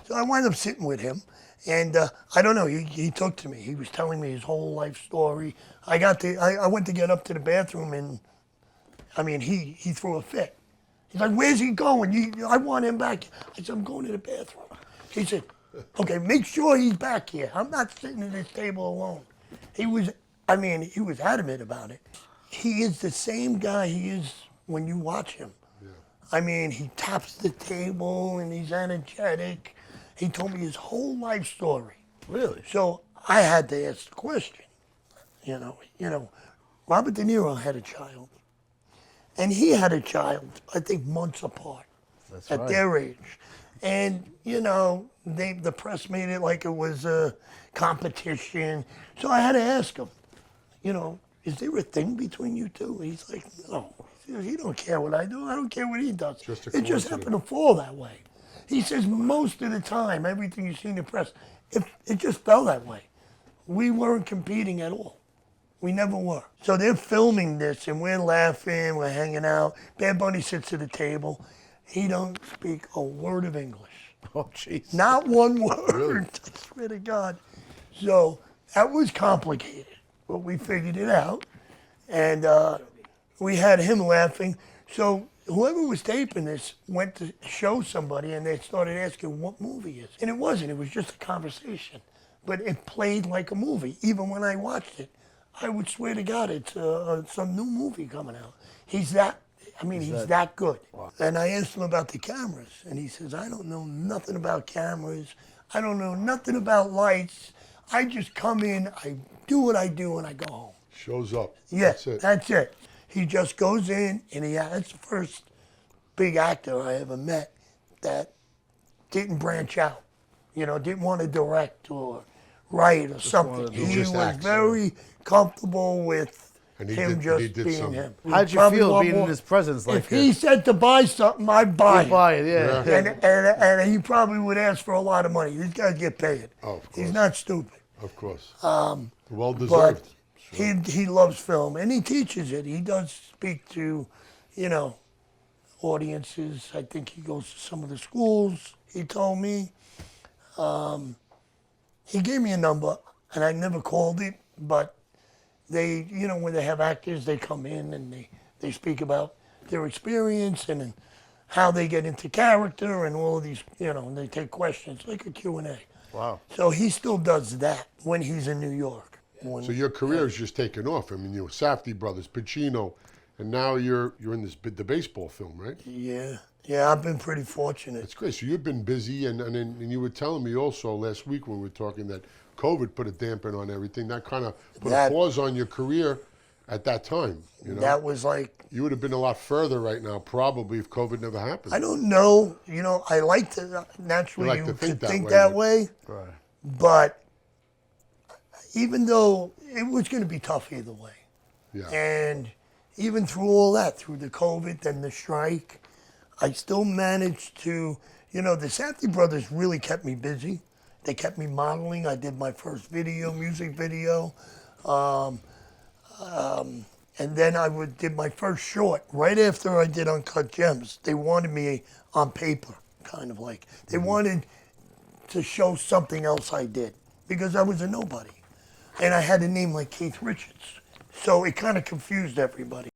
So I wound up sitting with him, and I don't know. He took to me. He was telling me his whole life story. I went to get up to the bathroom, and I mean, he threw a fit. He's like, "Where's he going? I want him back." I said, "I'm going to the bathroom." He said, "Okay, make sure he's back here. I'm not sitting at this table alone." He was adamant about it. He is the same guy he is when you watch him. Yeah. I mean, he taps the table and he's energetic. He told me his whole life story. Really? So I had to ask the question. You know, Robert De Niro had a child, and he had a child, I think, months apart. That's at right. their age. And, the press made it like it was a competition. So I had to ask him, is there a thing between you two? He's like, no. He don't care what I do. I don't care what he does. It just happened to fall that way. He says most of the time, everything you see in the press, it just fell that way. We weren't competing at all. We never were. So they're filming this, and we're laughing, we're hanging out. Bad Bunny sits at the table. He don't speak a word of English. Oh, jeez. Not one word. Really? I swear to God. So that was complicated, but we figured it out, and we had him laughing. So whoever was taping this went to show somebody, and they started asking what movie is. And it wasn't. It was just a conversation. But it played like a movie. Even when I watched it, I would swear to God it's some new movie coming out. He's that good. Wow. And I asked him about the cameras, and he says, I don't know nothing about cameras. I don't know nothing about lights. I just come in, I do what I do, and I go home. Shows up. Yeah, That's it. He just goes in, and that's the first big actor I ever met that didn't branch out. Didn't want to direct or write or something. He was very comfortable with him just being him. How did you feel being in his presence like If he said to buy something, I'd buy it. buy it, yeah. And he probably would ask for a lot of money. These guys get paid. Oh, of course. He's not stupid. Of course. But Well deserved. he loves film, and he teaches it. He does speak to, audiences. I think he goes to some of the schools. He told me. He gave me a number, and I never called it, but they, when they have actors, they come in and they speak about their experience and how they get into character and all of these, and they take questions, like a Q&A. Wow. So he still does that when he's in New York. So your career has just taken off. I mean, you were Safdie brothers, Pacino, and now you're in the baseball film, right? Yeah, I've been pretty fortunate. That's great. So you've been busy, and you were telling me also last week when we were talking that COVID put a damper on everything. That kind of put a pause on your career at that time. That was like... You would have been a lot further right now, probably, if COVID never happened. I don't know. I like to, naturally, you think that that way. Right. But even though it was going to be tough either way. Yeah. And even through all that, through the COVID and the strike, I still managed to, the Safdie brothers really kept me busy. They kept me modeling. I did my first music video. And then I did my first short right after I did Uncut Gems. They wanted me on paper, kind of like. They wanted to show something else I did because I was a nobody. And I had a name like Keith Richards. So it kind of confused everybody.